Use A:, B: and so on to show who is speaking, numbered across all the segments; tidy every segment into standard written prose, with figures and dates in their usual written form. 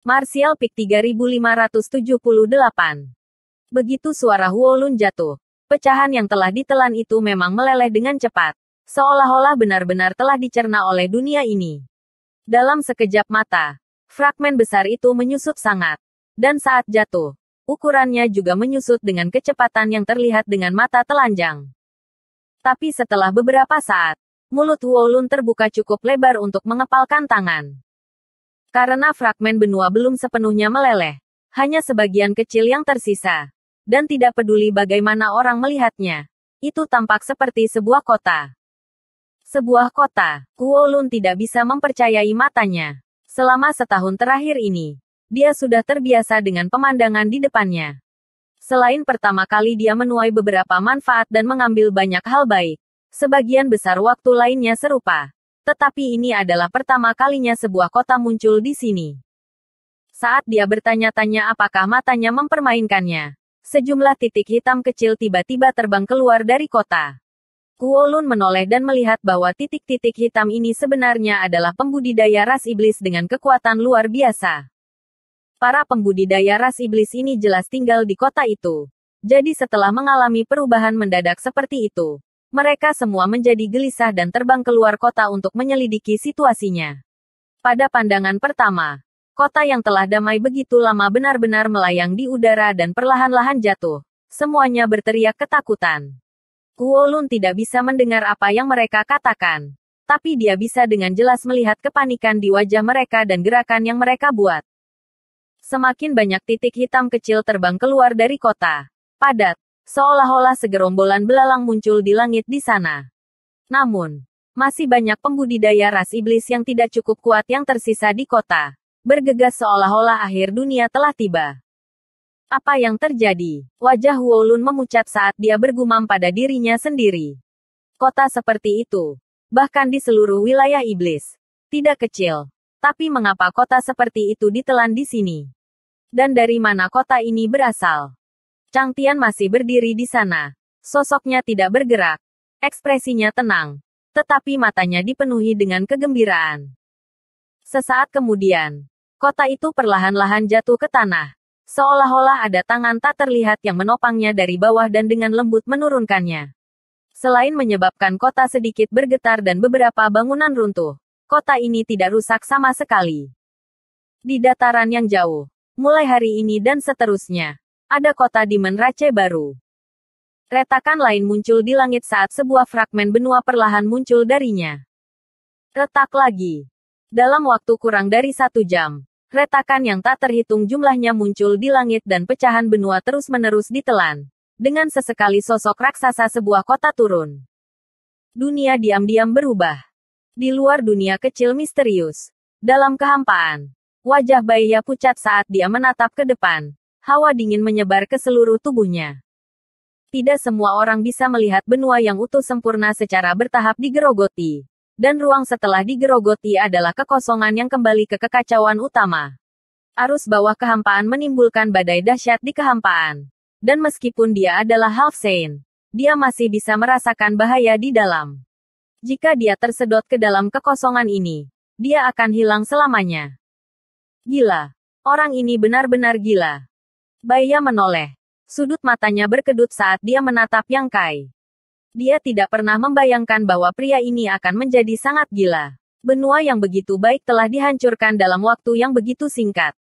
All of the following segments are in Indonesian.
A: Martial Peak 3578. Begitu suara Huolun jatuh, pecahan yang telah ditelan itu memang meleleh dengan cepat. Seolah-olah benar-benar telah dicerna oleh dunia ini. Dalam sekejap mata, fragmen besar itu menyusut sangat. Dan saat jatuh, ukurannya juga menyusut dengan kecepatan yang terlihat dengan mata telanjang. Tapi setelah beberapa saat, mulut Huolun terbuka cukup lebar untuk mengepalkan tangan. Karena fragmen benua belum sepenuhnya meleleh, hanya sebagian kecil yang tersisa. Dan tidak peduli bagaimana orang melihatnya, itu tampak seperti sebuah kota. Sebuah kota. Huolun tidak bisa mempercayai matanya. Selama setahun terakhir ini, dia sudah terbiasa dengan pemandangan di depannya. Selain pertama kali dia menuai beberapa manfaat dan mengambil banyak hal baik, sebagian besar waktu lainnya serupa. Tetapi ini adalah pertama kalinya sebuah kota muncul di sini. Saat dia bertanya-tanya apakah matanya mempermainkannya, sejumlah titik hitam kecil tiba-tiba terbang keluar dari kota. Huolun menoleh dan melihat bahwa titik-titik hitam ini sebenarnya adalah pembudidaya ras iblis dengan kekuatan luar biasa. Para pembudidaya ras iblis ini jelas tinggal di kota itu. Jadi setelah mengalami perubahan mendadak seperti itu, mereka semua menjadi gelisah dan terbang keluar kota untuk menyelidiki situasinya. Pada pandangan pertama, kota yang telah damai begitu lama benar-benar melayang di udara dan perlahan-lahan jatuh. Semuanya berteriak ketakutan. Huolun tidak bisa mendengar apa yang mereka katakan. Tapi dia bisa dengan jelas melihat kepanikan di wajah mereka dan gerakan yang mereka buat. Semakin banyak titik hitam kecil terbang keluar dari kota. Padat, seolah-olah segerombolan belalang muncul di langit di sana. Namun, masih banyak pembudidaya ras iblis yang tidak cukup kuat yang tersisa di kota. Bergegas seolah-olah akhir dunia telah tiba. Apa yang terjadi? Wajah Huolun memucat saat dia bergumam pada dirinya sendiri. Kota seperti itu, bahkan di seluruh wilayah iblis, tidak kecil. Tapi mengapa kota seperti itu ditelan di sini? Dan dari mana kota ini berasal? Chang Tian masih berdiri di sana. Sosoknya tidak bergerak. Ekspresinya tenang. Tetapi matanya dipenuhi dengan kegembiraan. Sesaat kemudian, kota itu perlahan-lahan jatuh ke tanah. Seolah-olah ada tangan tak terlihat yang menopangnya dari bawah dan dengan lembut menurunkannya. Selain menyebabkan kota sedikit bergetar dan beberapa bangunan runtuh, kota ini tidak rusak sama sekali. Di dataran yang jauh, mulai hari ini dan seterusnya, ada kota Demon Rache baru. Retakan lain muncul di langit saat sebuah fragmen benua perlahan muncul darinya. Retak lagi. Dalam waktu kurang dari 1 jam, retakan yang tak terhitung jumlahnya muncul di langit dan pecahan benua terus-menerus ditelan. Dengan sesekali sosok raksasa sebuah kota turun. Dunia diam-diam berubah. Di luar dunia kecil misterius. Dalam kehampaan, wajah Baiya pucat saat dia menatap ke depan. Hawa dingin menyebar ke seluruh tubuhnya. Tidak semua orang bisa melihat benua yang utuh sempurna secara bertahap digerogoti. Dan ruang setelah digerogoti adalah kekosongan yang kembali ke kekacauan utama. Arus bawah kehampaan menimbulkan badai dahsyat di kehampaan. Dan meskipun dia adalah half saint, dia masih bisa merasakan bahaya di dalam. Jika dia tersedot ke dalam kekosongan ini, dia akan hilang selamanya. Gila. Orang ini benar-benar gila. Baiya menoleh. Sudut matanya berkedut saat dia menatap Yang Kai. Dia tidak pernah membayangkan bahwa pria ini akan menjadi sangat gila. Benua yang begitu baik telah dihancurkan dalam waktu yang begitu singkat.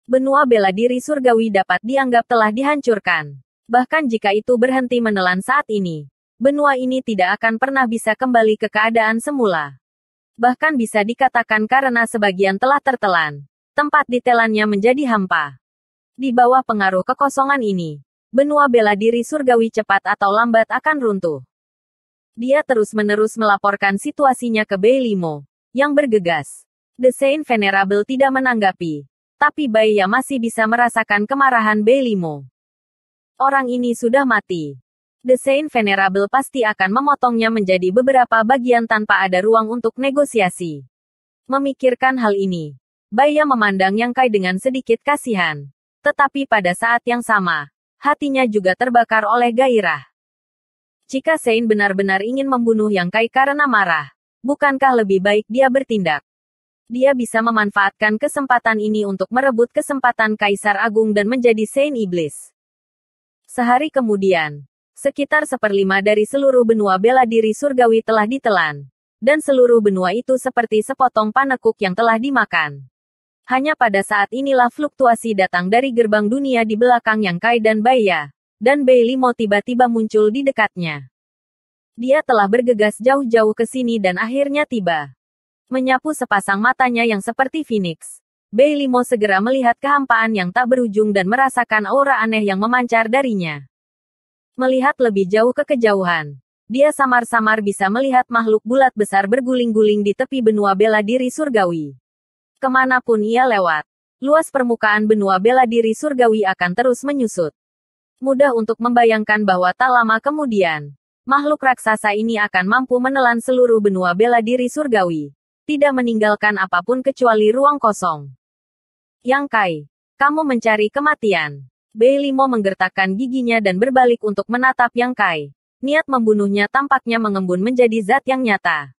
A: Benua bela diri surgawi dapat dianggap telah dihancurkan. Bahkan jika itu berhenti menelan saat ini, benua ini tidak akan pernah bisa kembali ke keadaan semula. Bahkan bisa dikatakan karena sebagian telah tertelan. Tempat ditelannya menjadi hampa. Di bawah pengaruh kekosongan ini, benua bela diri surgawi cepat atau lambat akan runtuh. Dia terus-menerus melaporkan situasinya ke Beilimo, yang bergegas. The Saint Venerable tidak menanggapi. Tapi Baiya masih bisa merasakan kemarahan Beilimo. Orang ini sudah mati. The Saint Venerable pasti akan memotongnya menjadi beberapa bagian tanpa ada ruang untuk negosiasi. Memikirkan hal ini, Baiya memandang Yang Kai dengan sedikit kasihan. Tetapi pada saat yang sama, hatinya juga terbakar oleh gairah. Jika Saint benar-benar ingin membunuh Yang Kai karena marah, bukankah lebih baik dia bertindak? Dia bisa memanfaatkan kesempatan ini untuk merebut kesempatan Kaisar Agung dan menjadi Saint Iblis. Sehari kemudian, sekitar 1/5 dari seluruh benua bela diri surgawi telah ditelan. Dan seluruh benua itu seperti sepotong panekuk yang telah dimakan. Hanya pada saat inilah fluktuasi datang dari gerbang dunia di belakang Yang Kai dan Baiya. Dan Bei Limo tiba-tiba muncul di dekatnya. Dia telah bergegas jauh-jauh ke sini dan akhirnya tiba. Menyapu sepasang matanya yang seperti Phoenix. Bei Limo segera melihat kehampaan yang tak berujung dan merasakan aura aneh yang memancar darinya. Melihat lebih jauh ke kejauhan. Dia samar-samar bisa melihat makhluk bulat besar berguling-guling di tepi benua bela diri surgawi. Kemanapun ia lewat, luas permukaan benua bela diri surgawi akan terus menyusut. Mudah untuk membayangkan bahwa tak lama kemudian, makhluk raksasa ini akan mampu menelan seluruh benua bela diri surgawi, tidak meninggalkan apapun kecuali ruang kosong. Yang Kai, kamu mencari kematian. Bei Limo menggertakkan giginya dan berbalik untuk menatap Yang Kai. Niat membunuhnya tampaknya mengembun menjadi zat yang nyata.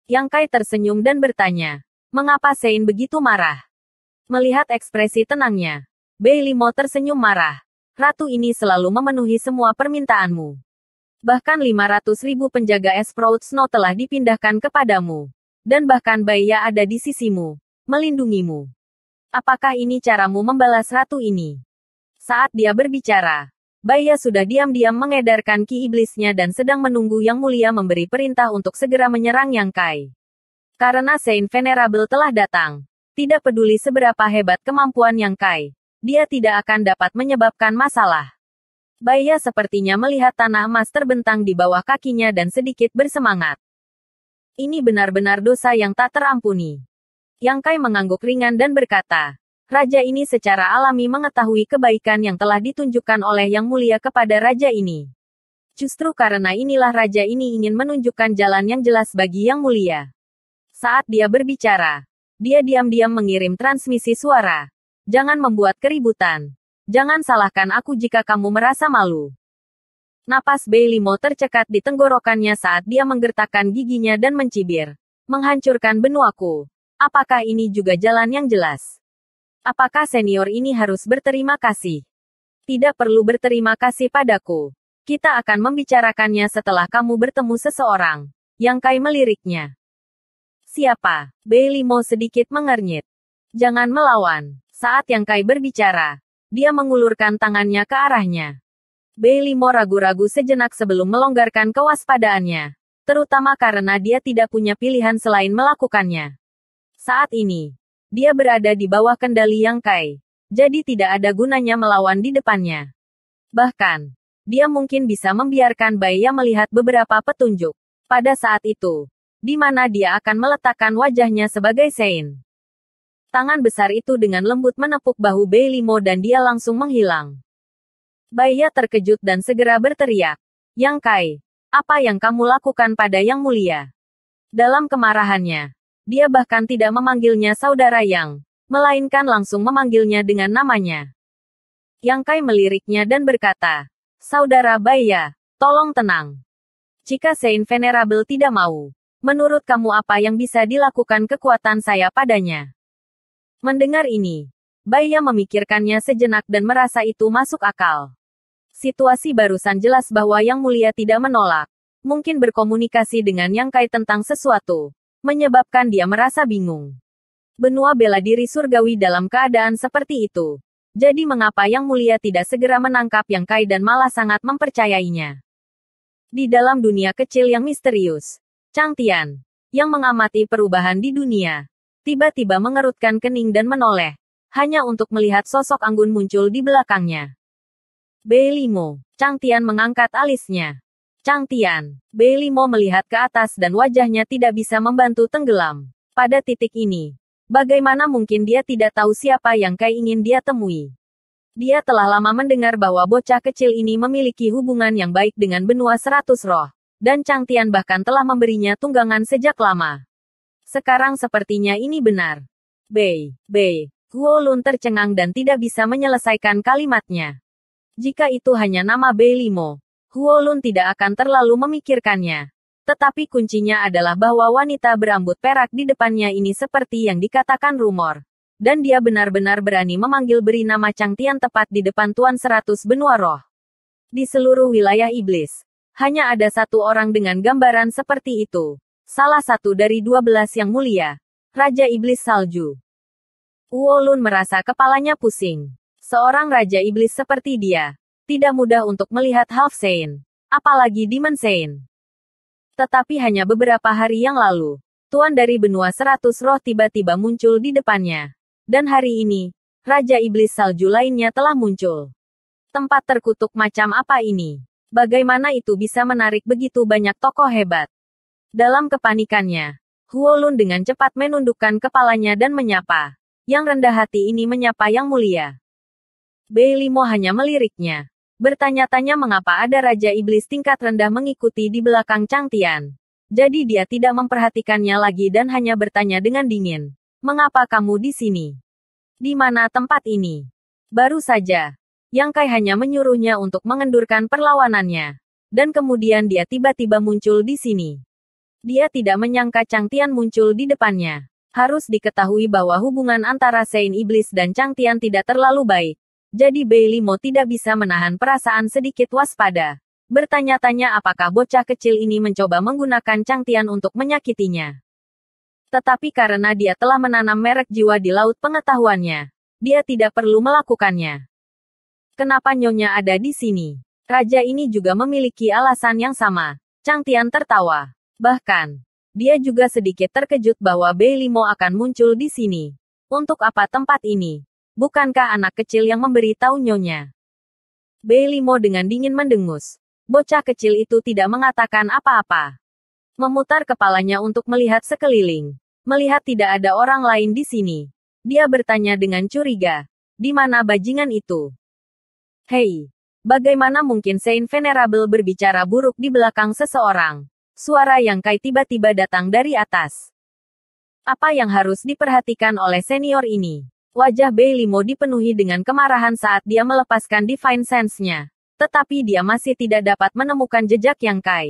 A: Yang Kai tersenyum dan bertanya, mengapa Sein begitu marah? Melihat ekspresi tenangnya, Bei Limo tersenyum marah. Ratu ini selalu memenuhi semua permintaanmu. Bahkan 500.000 penjaga Esprout Snow telah dipindahkan kepadamu. Dan bahkan Baiya ada di sisimu, melindungimu. Apakah ini caramu membalas ratu ini? Saat dia berbicara, Baiya sudah diam-diam mengedarkan ki iblisnya dan sedang menunggu Yang Mulia memberi perintah untuk segera menyerang Yang Kai. Karena Saint Venerable telah datang, tidak peduli seberapa hebat kemampuan Yang Kai, dia tidak akan dapat menyebabkan masalah. Baiya sepertinya melihat tanah emas terbentang di bawah kakinya dan sedikit bersemangat. Ini benar-benar dosa yang tak terampuni. Yang Kai mengangguk ringan dan berkata, Raja ini secara alami mengetahui kebaikan yang telah ditunjukkan oleh Yang Mulia kepada Raja ini. Justru karena inilah Raja ini ingin menunjukkan jalan yang jelas bagi Yang Mulia. Saat dia berbicara, dia diam-diam mengirim transmisi suara. Jangan membuat keributan. Jangan salahkan aku jika kamu merasa malu. Napas Bei Limo tercekat di tenggorokannya saat dia menggertakkan giginya dan mencibir. Menghancurkan benuaku. Apakah ini juga jalan yang jelas? Apakah senior ini harus berterima kasih? Tidak perlu berterima kasih padaku. Kita akan membicarakannya setelah kamu bertemu seseorang. Yang Kai meliriknya. Siapa? Bei Limo sedikit mengernyit. Jangan melawan. Saat Yang Kai berbicara, dia mengulurkan tangannya ke arahnya. Bei Limo ragu-ragu sejenak sebelum melonggarkan kewaspadaannya. Terutama karena dia tidak punya pilihan selain melakukannya. Saat ini, dia berada di bawah kendali Yang Kai. Jadi tidak ada gunanya melawan di depannya. Bahkan, dia mungkin bisa membiarkan Baiya melihat beberapa petunjuk. Pada saat itu, di mana dia akan meletakkan wajahnya sebagai Sein. Tangan besar itu dengan lembut menepuk bahu Bei Limo dan dia langsung menghilang. Baiya terkejut dan segera berteriak. Yang Kai, apa yang kamu lakukan pada Yang Mulia? Dalam kemarahannya, dia bahkan tidak memanggilnya saudara Yang, melainkan langsung memanggilnya dengan namanya. Yang Kai meliriknya dan berkata, Saudara Baiya, tolong tenang. Jika Saint Venerable tidak mau, menurut kamu apa yang bisa dilakukan kekuatan saya padanya? Mendengar ini, Baiya memikirkannya sejenak dan merasa itu masuk akal. Situasi barusan jelas bahwa Yang Mulia tidak menolak, mungkin berkomunikasi dengan Yang Kai tentang sesuatu, menyebabkan dia merasa bingung. Benua bela diri surgawi dalam keadaan seperti itu. Jadi mengapa Yang Mulia tidak segera menangkap Yang Kai dan malah sangat mempercayainya? Di dalam dunia kecil yang misterius, Chang Tian, yang mengamati perubahan di dunia, tiba-tiba mengerutkan kening dan menoleh, hanya untuk melihat sosok anggun muncul di belakangnya. Bei Limo, Chang Tian mengangkat alisnya. Chang Tian, Bei Limo melihat ke atas dan wajahnya tidak bisa membantu tenggelam. Pada titik ini, bagaimana mungkin dia tidak tahu siapa Yang Kai ingin dia temui? Dia telah lama mendengar bahwa bocah kecil ini memiliki hubungan yang baik dengan benua 100 roh, dan Chang Tian bahkan telah memberinya tunggangan sejak lama. Sekarang sepertinya ini benar. Bei, Huo Lun tercengang dan tidak bisa menyelesaikan kalimatnya. Jika itu hanya nama Bei Limo, Huo Lun tidak akan terlalu memikirkannya. Tetapi kuncinya adalah bahwa wanita berambut perak di depannya ini seperti yang dikatakan rumor. Dan dia benar-benar berani memanggil beri nama Chang Tian tepat di depan Tuan 100 benua roh. Di seluruh wilayah iblis, hanya ada satu orang dengan gambaran seperti itu. Salah satu dari 12 yang mulia. Raja Iblis Salju. Wolun merasa kepalanya pusing. Seorang Raja Iblis seperti dia. Tidak mudah untuk melihat Half Saint. Apalagi Demon Saint. Tetapi hanya beberapa hari yang lalu, Tuan dari benua 100 roh tiba-tiba muncul di depannya. Dan hari ini, Raja Iblis Salju lainnya telah muncul. Tempat terkutuk macam apa ini? Bagaimana itu bisa menarik begitu banyak tokoh hebat? Dalam kepanikannya, Huolun dengan cepat menundukkan kepalanya dan menyapa. Yang rendah hati ini menyapa yang mulia. Bei Limo hanya meliriknya. Bertanya-tanya mengapa ada Raja Iblis tingkat rendah mengikuti di belakang Chang Tian. Jadi dia tidak memperhatikannya lagi dan hanya bertanya dengan dingin. Mengapa kamu di sini? Di mana tempat ini? Baru saja, Yang Kai hanya menyuruhnya untuk mengendurkan perlawanannya. Dan kemudian dia tiba-tiba muncul di sini. Dia tidak menyangka Chang Tian muncul di depannya. Harus diketahui bahwa hubungan antara Saint Iblis dan Chang Tian tidak terlalu baik. Jadi Bei Limo tidak bisa menahan perasaan sedikit waspada. Bertanya-tanya apakah bocah kecil ini mencoba menggunakan Chang Tian untuk menyakitinya. Tetapi karena dia telah menanam merek jiwa di laut pengetahuannya, dia tidak perlu melakukannya. Kenapa Nyonya ada di sini? Raja ini juga memiliki alasan yang sama. Chang Tian tertawa. Bahkan, dia juga sedikit terkejut bahwa Bei Limo akan muncul di sini. Untuk apa tempat ini? Bukankah anak kecil yang memberi tahu Nyonya? Bei Limo dengan dingin mendengus. Bocah kecil itu tidak mengatakan apa-apa. Memutar kepalanya untuk melihat sekeliling. Melihat tidak ada orang lain di sini. Dia bertanya dengan curiga. Di mana bajingan itu? Hei, bagaimana mungkin Saint Venerable berbicara buruk di belakang seseorang? Suara Yang Kai tiba-tiba datang dari atas. Apa yang harus diperhatikan oleh senior ini? Wajah Bei Limo dipenuhi dengan kemarahan saat dia melepaskan Divine Sense-nya. Tetapi dia masih tidak dapat menemukan jejak Yang Kai.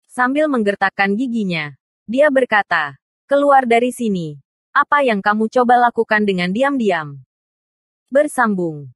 A: Sambil menggertakkan giginya, dia berkata, keluar dari sini. Apa yang kamu coba lakukan dengan diam-diam? Bersambung.